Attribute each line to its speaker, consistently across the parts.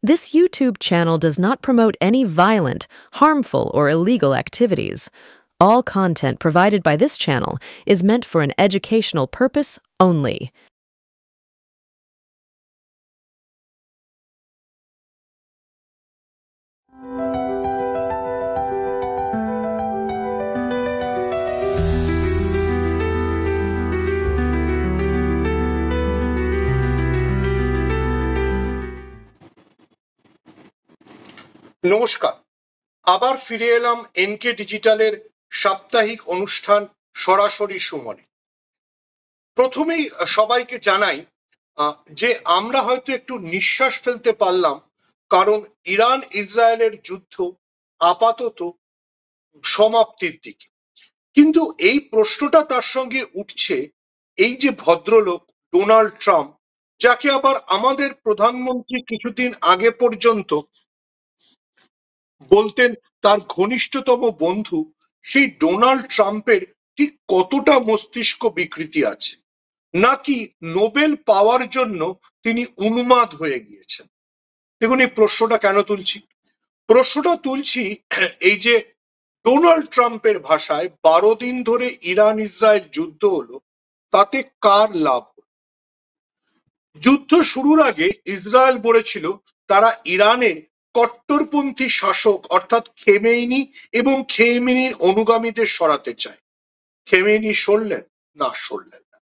Speaker 1: This YouTube channel does not promote any violent, harmful, or illegal activities. All content provided by this channel is meant for an educational purpose only.
Speaker 2: নমস্কার, আবার ফিরে এলাম NK ডিজিটালের সাপ্তাহিক অনুষ্ঠান সরাসরি সুমনে। প্রথমেই সবাইকে জানাই যে আমরা হয়তো একটু নিঃশ্বাস ফেলতে পারলাম, কারণ ইরান ইসরায়েলের যুদ্ধ আপাতত সমাপ্তির দিকে। কিন্তু এই প্রশ্নটা তার সঙ্গে উঠছে, এই যে ভদ্রলোক ডোনাল্ড ট্রাম্প, যাকে আবার আমাদের প্রধানমন্ত্রী কিছুদিন আগে পর্যন্ত বলতেন তার ঘনিষ্ঠতম বন্ধু, সেই ডোনাল্ড ট্রাম্পের ঠিক কতটা মস্তিষ্ক বিকৃতি আছে, নাকি নোবেল পাওয়ার জন্য তিনি উন্মাদ হয়ে গিয়েছেন? দেখুন, এই প্রশ্নটা কেন তুলছি? প্রশ্নটা তুলছি এই যে ডোনাল্ড ট্রাম্পের ভাষায় 12 দিন ধরে ইরান ইসরায়েল যুদ্ধ হলো, তাতে কার লাভ? যুদ্ধ শুরুর আগে ইসরায়েল বলেছিল তারা ইরানের কট্টরপন্থী শাসক অর্থাৎ খেমেনি এবং খেমেনির অনুগামীদের সরাতে চায়। খেমেনি সরলেন না? সরলেন না।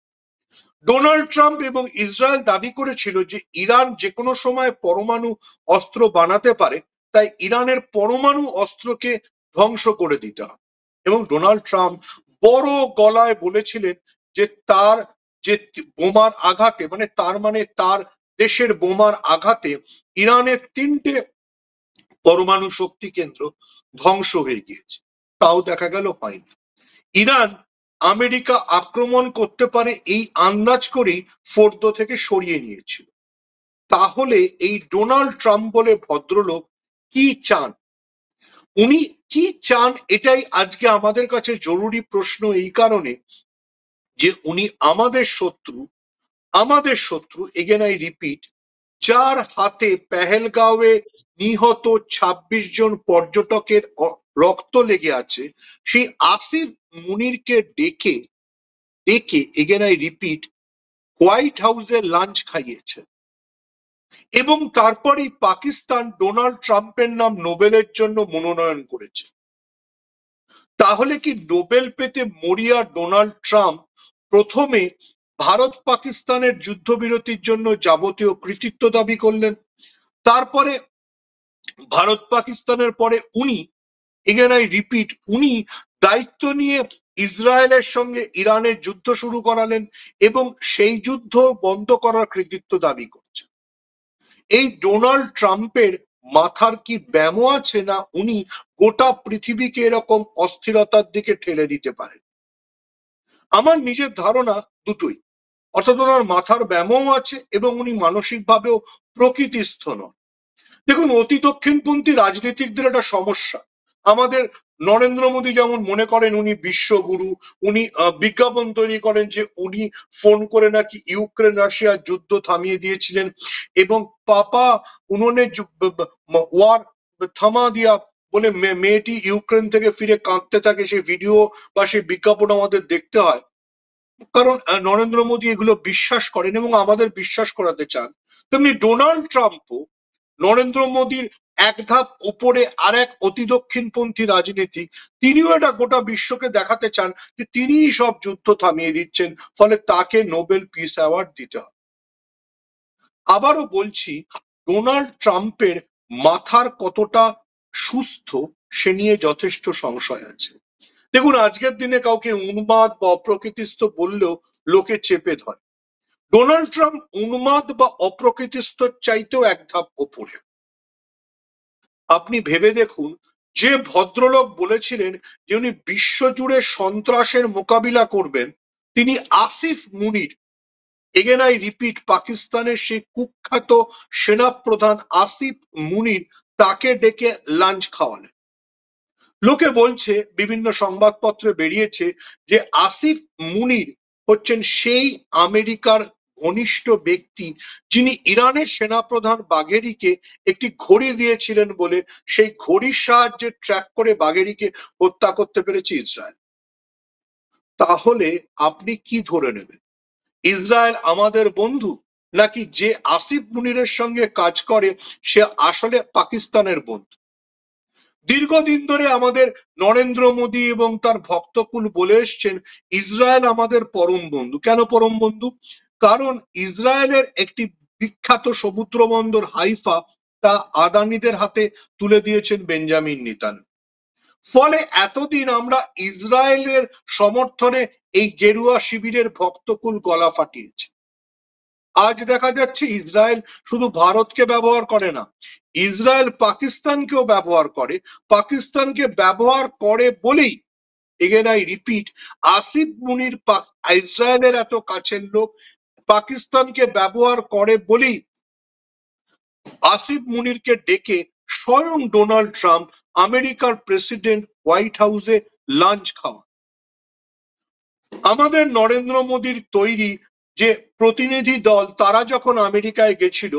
Speaker 2: ডোনাল্ড ট্রাম্প এবং ইসরায়েল দাবি করেছিল যে ইরান যে কোনো সময় পরমাণু অস্ত্র বানাতে পারে, তাই ইরানের পরমাণু অস্ত্রকে ধ্বংস করে দিতে হবে। এবং ডোনাল্ড ট্রাম্প বড় গলায় বলেছিলেন যে তার যে বোমার আঘাতে, তার দেশের বোমার আঘাতে ইরানের 3টে পরমাণু শক্তি কেন্দ্র ধ্বংস হয়ে গিয়েছে। তাও দেখা গেল হয়নি। ইরান আমেরিকা আক্রমণ করতে পারে এই আন্দাজ করেই ফোর্দো থেকে সরিয়ে নিয়েছিল। তাহলে এই ডোনাল্ড ট্রাম্প বলে ভদ্রলোক কি চান? উনি কি চান, এটাই আজকে আমাদের কাছে জরুরি প্রশ্ন, এই কারণে যে উনি আমাদের শত্রু, এগেন আই রিপিট, যার হাতে পেহেলগাঁওয়ে নিহত 26 জন পর্যটকের রক্ত লেগে আছে, সেই আসিফ মুনিরকে ডেকে এগেন আই রিপিট হোয়াইট হাউসে লাঞ্চ খাইয়েছে। এবং তারপরেই পাকিস্তান ডোনাল্ড ট্রাম্পের নাম নোবেলের জন্য মনোনয়ন করেছে। তাহলে কি নোবেল পেতে মরিয়া ডোনাল্ড ট্রাম্প প্রথমে ভারত পাকিস্তানের যুদ্ধবিরতির জন্য যাবতীয় কৃতিত্ব দাবি করলেন, তারপরে ভারত পাকিস্তানের পরে উনি, এগেন আই রিপিট, উনি দায়িত্ব নিয়ে ইসরায়েলের সঙ্গে ইরানের যুদ্ধ শুরু করালেন এবং সেই যুদ্ধ বন্ধ করার কৃতিত্ব দাবি করছেন। এই ডোনাল্ড ট্রাম্পের মাথার কি ব্যামো আছে, না উনি গোটা পৃথিবীকে এরকম অস্থিরতার দিকে ঠেলে দিতে পারেন? আমার নিজের ধারণা দুটোই, অর্থাৎ ওনার মাথার ব্যামোও আছে এবং উনি মানসিকভাবেও প্রকৃতিস্থ নন। দেখুন, অতি দক্ষিণপন্থী রাজনীতিকদের একটা সমস্যা। আমাদের নরেন্দ্র মোদী যেমন মনে করেন উনি বিশ্বগুরু, উনি বিজ্ঞাপন তৈরি করেন যে উনি ফোন করে নাকি ইউক্রেন রাশিয়ার যুদ্ধ থামিয়ে দিয়েছিলেন এবং পাপা উन्होंने ওয়ার থামা দিয়া বলে মেয়েটি ইউক্রেন থেকে ফিরে কাঁদতে থাকে, সেই ভিডিও বা সেই বিজ্ঞাপন আমাদের দেখতে হয়, কারণ নরেন্দ্র মোদী এগুলো বিশ্বাস করেন এবং আমাদের বিশ্বাস করাতে চান। তেমনি ডোনাল্ড ট্রাম্পও নরেন্দ্র মোদীর এক ধাপ উপরে আর এক অতি দক্ষিণপন্থী রাজনীতিক, তিনিও এটা গোটা বিশ্বকে দেখাতে চান যে তিনিই সব যুদ্ধ থামিয়ে দিচ্ছেন, ফলে তাকে নোবেল পিস অ্যাওয়ার্ড দিতে হবে। আবারও বলছি, ডোনাল্ড ট্রাম্পের মাথার কতটা সুস্থ সে নিয়ে যথেষ্ট সংশয় আছে। দেখুন, আজকের দিনে কাউকে উন্মাদ বা অপ্রকৃতিস্থ বললেও লোকে চেপে ধরে। ডোনাল্ড ট্রাম্প উন্মাদ বা অপ্রকৃতিস্থ চাইতেও এক ধাপ ওপরে। আপনি ভেবে দেখুন, যে ভদ্রলোক বলেছিলেন যে উনি বিশ্বজুড়ে সন্ত্রাসের মোকাবিলা করবেন, তিনি আসিফ মুনির, এগেন আই রিপিট, পাকিস্তানের সেই কুখ্যাত সেনাপ্রধান আসিফ মুনির, তাকে ডেকে লাঞ্চ খাওয়ালেন। লোকে বলছে, বিভিন্ন সংবাদপত্রে বেরিয়েছে যে আসিফ মুনির হচ্ছেন সেই আমেরিকার ঘনিষ্ঠ ব্যক্তি, যিনি ইরানের সেনাপ্রধান বাঘেরিকে একটি ঘড়ি দিয়েছিলেন বলে সেই ঘড়ির সাহায্যে ট্র্যাক করে বাঘেরিকে হত্যা করতে পেরেছে ইসরায়েল। তাহলে আপনি কি ধরে নেবেন, ইসরায়েল আমাদের বন্ধু, নাকি যে আসিফ মুনিরের সঙ্গে কাজ করে সে আসলে পাকিস্তানের বন্ধু? দীর্ঘদিন ধরে আমাদের নরেন্দ্র মোদী এবং তার ভক্তকুল বলে এসছেন ইসরায়েল আমাদের পরম বন্ধু। কেন পরম বন্ধু? কারণ ইসরায়েলের একটি বিখ্যাত সমুদ্র বন্দর হাইফা তা আদানিদের হাতে তুলে দিয়েছেন বেঞ্জামিন নেতানিয়াহু। ফলে এতদিন আমরা ইসরায়েলের সমর্থনে এই গেরুয়া শিবিরের ভক্তকুল গলা ফাটিয়েছে। আজ দেখা যাচ্ছে ইসরায়েল শুধু ভারতকে ব্যবহার করে না, ইসরায়েল পাকিস্তানকেও ব্যবহার করে। পাকিস্তানকে ব্যবহার করে বলেই, এগেন আই রিপিট, আসিফ মুনির ইসরায়েলের এত কাছের লোক, পাকিস্তানকে ব্যবহার করে বলেই আসিফ মুনিরকে ডেকে স্বয়ং ডোনাল্ড ট্রাম্প আমেরিকার প্রেসিডেন্ট হোয়াইট হাউসে লাঞ্চ খাওয়া। আমাদের নরেন্দ্র মোদীর তৈরি যে প্রতিনিধি দল তারা যখন আমেরিকায় গেছিল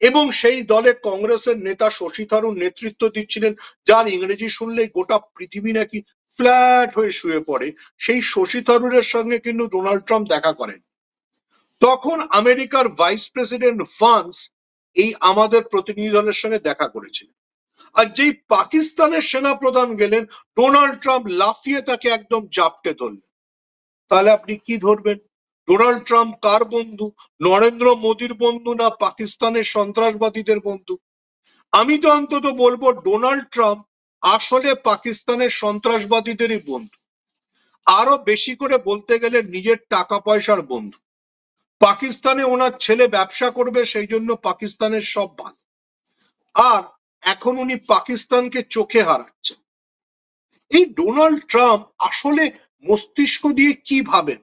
Speaker 2: এবং সেই দলে কংগ্রেসের নেতা শশী থারুর নেতৃত্ব দিচ্ছিলেন, যার ইংরেজি শুনলেই গোটা পৃথিবী নাকি ফ্ল্যাট হয়ে শুয়ে পড়ে, সেই শশী থারুরের সঙ্গে কিন্তু ডোনাল্ড ট্রাম্প দেখা করেন। তখন আমেরিকার ভাইস প্রেসিডেন্ট ভান্স এই আমাদের প্রতিনিধি দলের সঙ্গে দেখা করেছিলেন। আর যেই পাকিস্তানের সেনাপ্রধান গেলেন, ডোনাল্ড ট্রাম্প লাফিয়ে তাকে একদম জাপটে ধরলেন। তাহলে আপনি কি ধরবেন, ডোনাল্ড ট্রাম্প কার বন্ধু, নরেন্দ্র মোদীর বন্ধু না পাকিস্তানের সন্ত্রাসবাদীদের বন্ধু? আমি তো অন্তত বলবো ডোনাল্ড ট্রাম্প আসলে পাকিস্তানের সন্ত্রাসবাদীদেরই বন্ধু, আরো বেশি করে বলতে গেলে নিজের টাকা পয়সার বন্ধু। পাকিস্তানে ওনার ছেলে ব্যবসা করবে, সেই জন্য পাকিস্তানের সব ভালো, আর এখন উনি পাকিস্তানকে চোখে হারাচ্ছেন। এই ডোনাল্ড ট্রাম্প আসলে মস্তিষ্ক দিয়ে কি ভাবেন?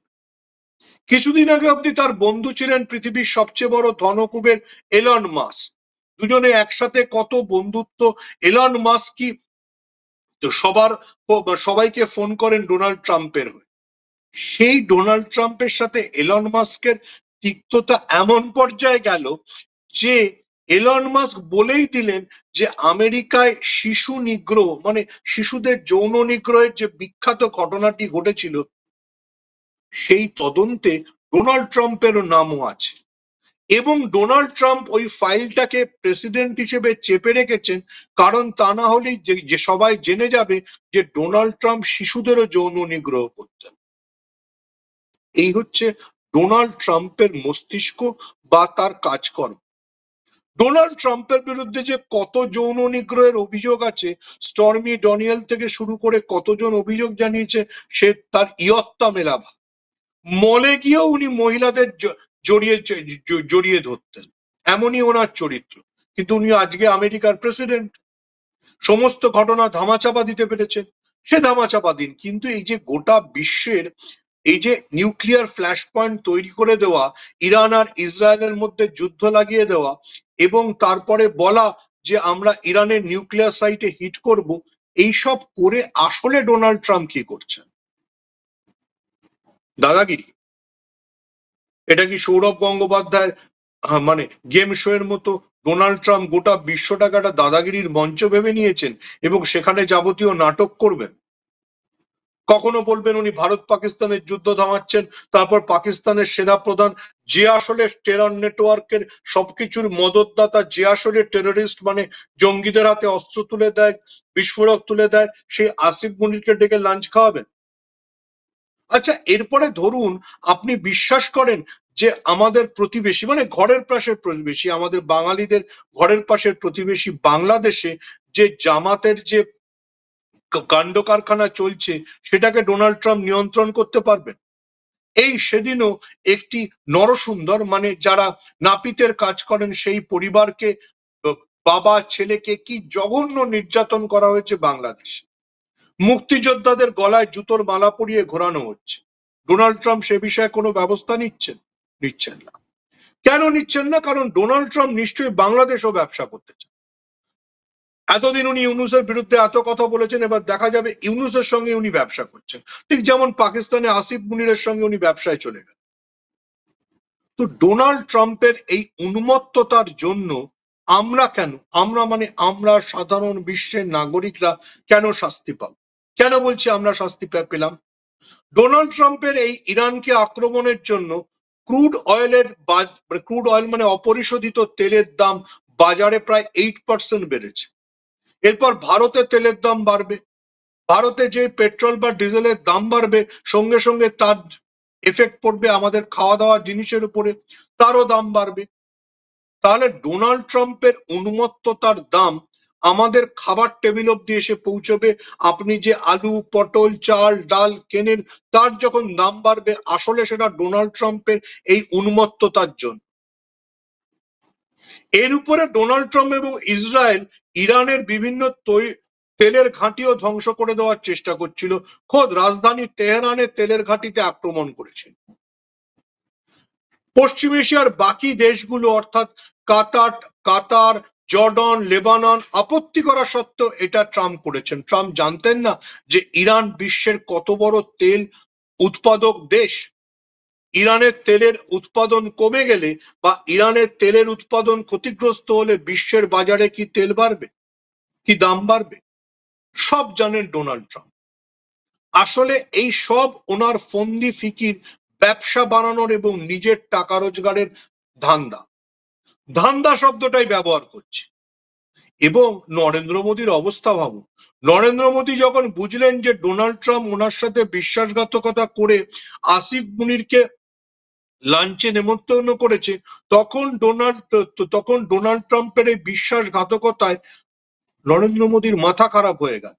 Speaker 2: কিছুদিন আগে অব্দি তার বন্ধু ছিলেন পৃথিবীর সবচেয়ে বড় ধনকুবের এলন মাস্ক। দুজনে একসাথে কত বন্ধুত্ব। এলন মাস্ক কি সবাইকে ফোন করেন ডোনাল্ড ট্রাম্পের হয়ে। সেই ডোনাল্ড ট্রাম্পের সাথে এলন মাস্কের তিক্ততা এমন পর্যায়ে গেল যে এলন মাস্ক বলেই দিলেন যে আমেরিকায় শিশু নিগ্রহ, মানে শিশুদের যৌন নিগ্রহের যে বিখ্যাত ঘটনাটি ঘটেছিল, সেই তদন্তে ডোনাল্ড ট্রাম্পেরও নামও আছে। এবং ডোনাল্ড ট্রাম্প ওই ফাইলটাকে প্রেসিডেন্ট হিসেবে চেপে রেখেছেন, কারণ তা না হলেই যে সবাই জেনে যাবে যে ডোনাল্ড ট্রাম্প শিশুদেরও যৌন নিগ্রহ করতেন। এই হচ্ছে ডোনাল্ড ট্রাম্পের মস্তিষ্ক বা তার কাজকর্ম। ডোনাল্ড ট্রাম্পের বিরুদ্ধে যে কত যৌন নিগ্রহের অভিযোগ আছে, স্টর্মি ডনিয়েল থেকে শুরু করে কতজন অভিযোগ জানিয়েছে, সে তার ইয়ত্তা মেলাভা। মলে গিয়েও উনি মহিলাদের জড়িয়ে ধরতেন, এমনই ওনার চরিত্র। কিন্তু উনি আজকে আমেরিকার প্রেসিডেন্ট, সমস্ত ঘটনা ধামাচাপা দিতে পেরেছেন। সে ধামাচাপা দিন, কিন্তু এই যে গোটা বিশ্বের এই যে নিউক্লিয়ার ফ্ল্যাশ পয়েন্ট তৈরি করে দেওয়া, ইরান আর ইসরায়েলের মধ্যে যুদ্ধ লাগিয়ে দেওয়া, এবং তারপরে বলা যে আমরা ইরানের নিউক্লিয়ার সাইটে হিট করব, এইসব করে আসলে ডোনাল্ড ট্রাম্প কি করছেন? দাদাগিরি। এটা কি সৌরভ গঙ্গোপাধ্যায়ের মানে গেম শো এর মতো ডোনাল্ড ট্রাম্প গোটা বিশ্বটাকে একটা দাদাগিরির মঞ্চ ভেবে নিয়েছেন এবং সেখানে যাবতীয় নাটক করবেন? কখনো বলবেন উনি ভারত পাকিস্তানের যুদ্ধ থামাচ্ছেন, তারপর পাকিস্তানের সেনাপ্রধান যে আসলে টেরর নেটওয়ার্কের সবকিছুর মদতদাতা, যে আসলে টেররিস্ট, মানে জঙ্গিদের হাতে অস্ত্র তুলে দেয়, বিস্ফোরক তুলে দেয়, সেই আসিফ মুনিরকে ডেকে লাঞ্চ খাওয়াবেন? আচ্ছা, এরপরে ধরুন আপনি বিশ্বাস করেন যে আমাদের প্রতিবেশী, মানে ঘরের পাশের প্রতিবেশী, আমাদের বাঙালিদের ঘরের পাশের প্রতিবেশী বাংলাদেশে যে জামাতের যে কাণ্ড কারখানা চলছে, সেটাকে ডোনাল্ড ট্রাম্প নিয়ন্ত্রণ করতে পারবেন? এই সেদিনও একটি নরসুন্দর, মানে যারা নাপিতের কাজ করেন, সেই পরিবারকে, বাবা ছেলেকে কি জঘন্য নির্যাতন করা হয়েছে বাংলাদেশে। মুক্তিযোদ্ধাদের গলায় জুতোর মালা পরিয়ে ঘোরানো হচ্ছে। ডোনাল্ড ট্রাম্প সে বিষয়ে কোনো ব্যবস্থা নিচ্ছেন না। কেন নিচ্ছেন না? কারণ ডোনাল্ড ট্রাম্প নিশ্চয়ই বাংলাদেশও ব্যবসা করতে চান। এতদিন উনি ইউনূসের বিরুদ্ধে এত কথা বলেছেন, এবার দেখা যাবে ইউনূসের সঙ্গে উনি ব্যবসা করছেন, ঠিক যেমন পাকিস্তানে আসিফ মুনিরের সঙ্গে উনি ব্যবসায় চলে গেলেন। তো ডোনাল্ড ট্রাম্পের এই উন্মত্ততার জন্য আমরা সাধারণ বিশ্বের নাগরিকরা কেন শাস্তি পাব? কেন বলছি আমরা শাস্তি পেলাম? ডোনাল্ড ট্রাম্পের এই ইরানকে আক্রমণের জন্য ক্রুড অয়েল মানে অপরিশোধিত তেলের দাম বাজারে প্রায় 8% বেড়েছে। এরপর ভারতে তেলের দাম বাড়বে, ভারতে যে পেট্রোল বা ডিজেলের দাম বাড়বে সঙ্গে সঙ্গে তার এফেক্ট পড়বে আমাদের খাওয়া দাওয়া জিনিসের উপরে, তারও দাম বাড়বে। তাহলে ডোনাল্ড ট্রাম্পের উন্মত্ততার দাম আমাদের খাবার টেবিল অব্দি এসে পৌঁছবে। আপনি যে আলু, পটল, চাল, ডাল কেনেন তার যখন দাম বাড়বে আসলে সেটা ডোনাল্ড ট্রাম্পের এই উন্মত্ততার জন্য। এর উপরে ডোনাল্ড ট্রাম্প এবং ইসরায়েল ইরানের বিভিন্ন তেলের ঘাঁটিও ধ্বংস করে দেওয়ার চেষ্টা করছিল। খোদ রাজধানী তেহরানে তেলের ঘাঁটিতে আক্রমণ করেছে। পশ্চিম এশিয়ার বাকি দেশগুলো অর্থাৎ কাতার, জর্ডন, লেবানন আপত্তি করা সত্ত্বেও এটা ট্রাম্প করেছেন। ট্রাম্প জানতেন না যে ইরান বিশ্বের কত বড় তেল উৎপাদক দেশ? ইরানের তেলের উৎপাদন কমে গেলে বা ইরানের তেলের উৎপাদন ক্ষতিগ্রস্ত হলে বিশ্বের বাজারে কি তেল বাড়বে, কি দাম বাড়বে? সব জানেন ডোনাল্ড ট্রাম্প। আসলে এই সব ওনার ফন্দি ফিকির, ব্যবসা বানানোর এবং নিজের টাকা রোজগারের ধান্দা শব্দটাই ব্যবহার করছে। এবং নরেন্দ্র মোদীর অবস্থা ভাবুন। নরেন্দ্র মোদী যখন বুঝলেন যে ডোনাল্ড ট্রাম্প ওনার সাথে বিশ্বাসঘাতকতা করে আসিফ মুনিরকে লাঞ্চে নেমন্তন্ন করেছে, তখন ডোনাল্ড ট্রাম্পের এই বিশ্বাসঘাতকতায় নরেন্দ্র মোদীর মাথা খারাপ হয়ে গেল।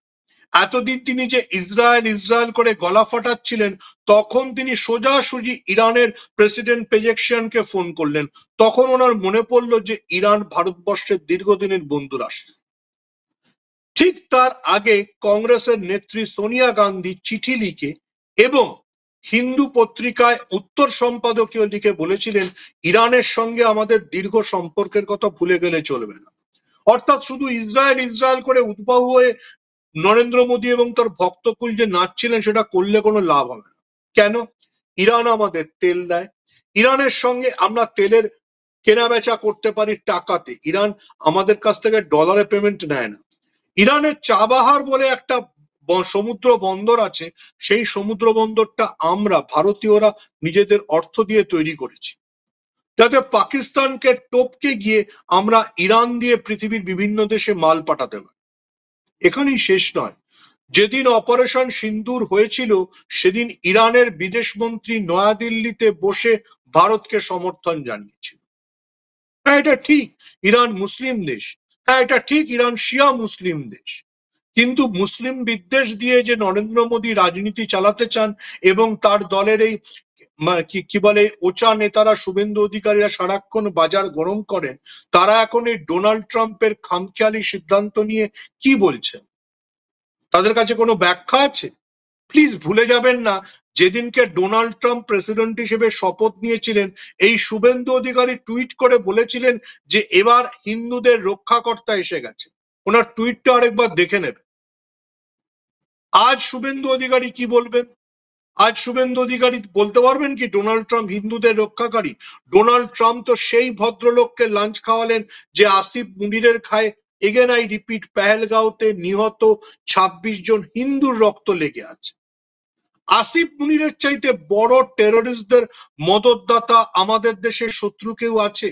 Speaker 2: এতদিন তিনি যে ইসরায়েল করে গলা ফাটাচ্ছিলেন, তখন তিনি সোজাসুজি ইরানের প্রেসিডেন্ট পেজেকশিয়ানকে ফোন করলেন। তখন ওনার মনে পড়লো যে ইরান ভারতবর্ষের দীর্ঘদিনের বন্ধু রাষ্ট্র। ঠিক তার আগে কংগ্রেসের নেত্রী সোনিয়া গান্ধী চিঠি লিখে এবং হিন্দু পত্রিকায় উত্তর সম্পাদকীয় লিখে বলেছিলেন ইরানের সঙ্গে আমাদের দীর্ঘ সম্পর্কের কথা ভুলে গেলে চলবে না। অর্থাৎ শুধু ইসরায়েল করে উদ্বাহু হয়ে নরেন্দ্র মোদী এবং তার ভক্তকুল যে নাচছিলেন সেটা করলে কোনো লাভ হবে না। কেন? ইরান আমাদের তেল দেয়, ইরানের সঙ্গে আমরা তেলের কেনা বেচা করতে পারি টাকাতে, ইরান আমাদের কাছ থেকে ডলারে পেমেন্ট নেয় না। ইরানের চাবাহার বলে একটা সমুদ্র বন্দর আছে, সেই সমুদ্র বন্দরটা আমরা ভারতীয়রা নিজেদের অর্থ দিয়ে তৈরি করেছি, যাতে পাকিস্তানকে টপকে গিয়ে আমরা ইরান দিয়ে পৃথিবীর বিভিন্ন দেশে মাল পাঠাতে পারি। এখানেই শেষ নয়, যেদিন অপারেশন সিন্দুর হয়েছিল সেদিন ইরানের বিদেশমন্ত্রী নয়াদিল্লিতে বসে ভারতকে সমর্থন জানিয়েছিল। হ্যাঁ, এটা ঠিক ইরান মুসলিম দেশ, হ্যাঁ এটা ঠিক ইরান শিয়া মুসলিম দেশ, কিন্তু মুসলিম বিদ্বেষ দিয়ে যে নরেন্দ্র মোদী রাজনীতি চালাতে চান এবং তার দলের এই কি বলে ওচা নেতারা, শুভেন্দু অধিকারীরা সারাক্ষণ বাজার গরম করেন, তারা এখন এই ডোনাল্ড ট্রাম্পের খামখেয়ালি সিদ্ধান্ত নিয়ে কি বলছেন? তাদের কাছে কোনো ব্যাখ্যা আছে? প্লিজ ভুলে যাবেন না, যেদিনকে ডোনাল্ড ট্রাম্প প্রেসিডেন্ট হিসেবে শপথ নিয়েছিলেন, এই শুভেন্দু অধিকারী টুইট করে বলেছিলেন যে এবার হিন্দুদের রক্ষাকর্তা এসে গেছে। ওনার টুইটটা আরেকবার দেখে নেবে। আজ শুভেন্দু অধিকারী কি বলবেন? আজ শুভেন্দু অধিকারী বলতে পারবেন কি ডোনাল্ড ট্রাম্প হিন্দুদের রক্ষাকারী? ডোনাল্ড ট্রাম্প তো সেই ভদ্রলোককে লাঞ্চ খাওয়ালেন যে আসিফ মুনিরের খায়, এগেন আই রিপিট, পেহেলগাঁওতে নিহত 26 জন হিন্দুর রক্ত লেগে আছে। আসিফ মুনিরের চাইতে বড় টেররিস্টদের মদতদাতা আমাদের দেশের শত্রু কেউ আছে?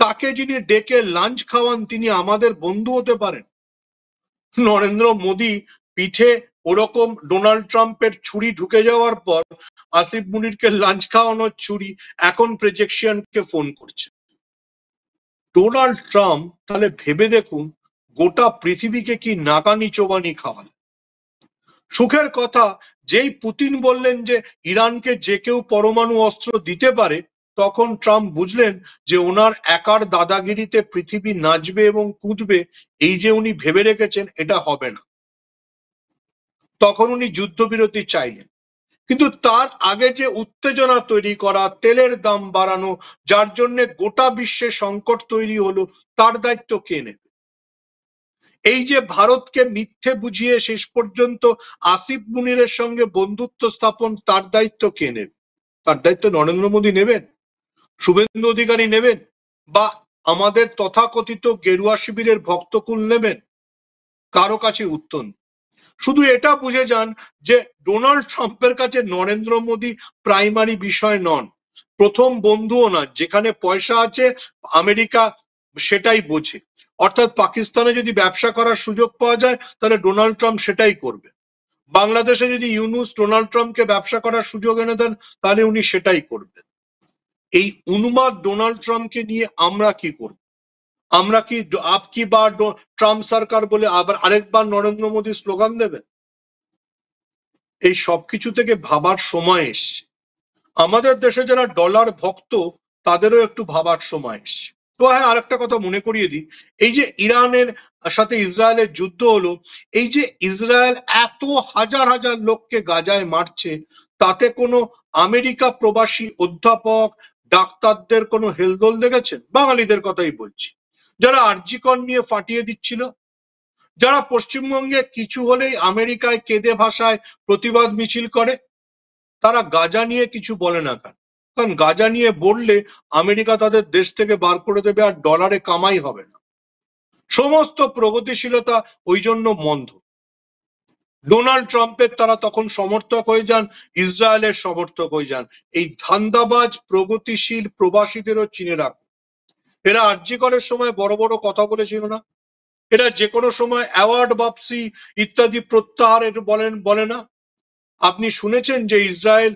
Speaker 2: তাকে যিনি ডেকে লাঞ্চ খাওয়ান তিনি আমাদের বন্ধু হতে পারেন? নরেন্দ্র মোদী পিঠে ওরকম ডোনাল্ড ট্রাম্পের ছুরি ঢুকে যাওয়ার পর আসিফ মুনিরকে লাঞ্চ খাওয়ানোর ছুরি এখন পেজেকশিয়ানকে ফোন করছে। ডোনাল্ড ট্রাম্প তাহলে ভেবে দেখুন গোটা পৃথিবীকে কি নাকানি চোবানি খাওয়াল। সুখের কথা, যেই পুতিন বললেন যে ইরানকে যে কেউ পরমাণু অস্ত্র দিতে পারে, তখন ট্রাম্প বুঝলেন যে ওনার একার দাদাগিরিতে পৃথিবী নাচবে এবং কুদবে, এই যে উনি ভেবে রেখেছেন এটা হবে না। তখন উনি যুদ্ধবিরতি চাইলেন, কিন্তু তার আগে যে উত্তেজনা তৈরি করা, তেলের দাম বাড়ানো, যার জন্য গোটা বিশ্বে সংকট তৈরি হলো, তার দায়িত্ব কে নেবে? এই যে ভারতকে মিথ্যে বুঝিয়ে শেষ পর্যন্ত আসিফ মুনিরের সঙ্গে বন্ধুত্ব স্থাপন, তার দায়িত্ব কে নেবে? তার দায়িত্ব নরেন্দ্র মোদী নেবেন? শুভেন্দু অধিকারী নেবেন, বা আমাদের তথাকথিত গেরুয়া শিবিরের ভক্তকুল নেবেন? কারো কাছে উত্তর নেই। শুধু এটা বুঝে যান যে ডোনাল্ড ট্রাম্পের কাছে নরেন্দ্র মোদী প্রাইমারি বিষয় নন, প্রথম বন্ধুও না। যেখানে পয়সা আছে আমেরিকা সেটাই বোঝে। অর্থাৎ পাকিস্তানে যদি ব্যবসা করার সুযোগ পাওয়া যায় তাহলে ডোনাল্ড ট্রাম্প সেটাই করবে। বাংলাদেশে যদি ইউনুস ডোনাল্ড ট্রাম্পকে ব্যবসা করার সুযোগ এনে দেন তাহলে উনি সেটাই করবেন। এই উন্মাদ ডোনাল্ড ট্রাম্পকে নিয়ে আমরা কি করব? আমরা কি আপ কি বার ট্রাম্প সরকার বলে আবার আরেকবার নরেন্দ্র মোদী স্লোগান দেবে? এই সবকিছু থেকে ভাবার সময় এসছে। আমাদের দেশে যারা ডলার ভক্ত তাদেরও একটু ভাবার সময় এসছে। তো হ্যাঁ, আরেকটা কথা মনে করিয়ে দিই, এই যে ইরানের সাথে ইসরায়েলের যুদ্ধ হলো, এই যে ইসরায়েল এত হাজার হাজার লোককে গাজায় মারছে, তাতে কোনো আমেরিকা প্রবাসী অধ্যাপক ডাক্তারদের কোনো হেলদোল দেখেছেন? বাঙালিদের কথাই বলছি, যারা আরজিকর নিয়ে ফাটিয়ে দিচ্ছিল, যারা পশ্চিমবঙ্গে কিছু হলেই আমেরিকায় কেঁদে ভাষায় প্রতিবাদ মিছিল করে, তারা গাজা নিয়ে কিছু বলে না কেন? কারণ গাজা নিয়ে বললে আমেরিকা তাদের দেশ থেকে বার করে দেবে, আর ডলারে কামাই হবে না। সমস্ত প্রগতিশীলতা ওই জন্য বন্ধ। ডোনাল্ড ট্রাম্পের তারা তখন সমর্থক হয়ে যান, ইসরায়েলের সমর্থক হয়ে যান। এই ধান্দাবাজ প্রগতিশীল প্রবাসীদেরও চিনে রাখ। এরা আরজি করের সময় বড় বড় কথা বলেছিল না? এরা যে কোনো সময় অ্যাওয়ার্ড বাপসি ইত্যাদি প্রত্যাহার বলে না? আপনি শুনেছেন যে ইসরায়েল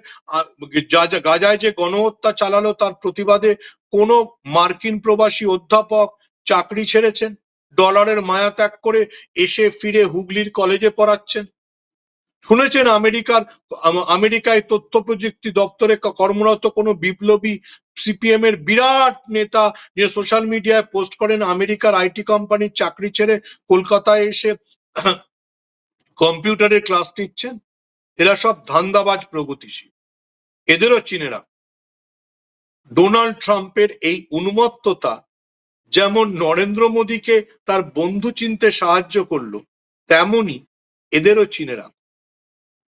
Speaker 2: গাজায় যে গণহত্যা চালালো তার প্রতিবাদে কোনো মার্কিন প্রবাসী অধ্যাপক চাকরি ছেড়েছেন, ডলারের মায়া ত্যাগ করে এসে ফিরে হুগলির কলেজে পড়াচ্ছেন? শুনেছেন আমেরিকায় তথ্য প্রযুক্তি দপ্তরে কর্মরত কোনো বিপ্লবী সিপিএম এর বিরাট নেতা যে সোশ্যাল মিডিয়ায় পোস্ট করেন আমেরিকার আইটি কোম্পানির চাকরি ছেড়ে কলকাতায় এসে কম্পিউটারের ক্লাস নিচ্ছেন? এরা সব ধান্দাবাজ প্রগতিশীল, এদেরও চিনে রাখ। ডোনাল্ড ট্রাম্পের এই উন্মত্ততা যেমন নরেন্দ্র মোদীকে তার বন্ধু চিনতে সাহায্য করলো, তেমনি এদেরও চিনে রাখ।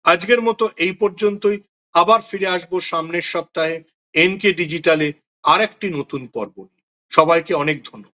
Speaker 2: আজকের মতো এই পর্যন্তই। আবার ফিরে আসবো সামনের সপ্তাহে এনকে ডিজিটালে আরেকটি নতুন পর্ব। সবাইকে অনেক ধন্যবাদ।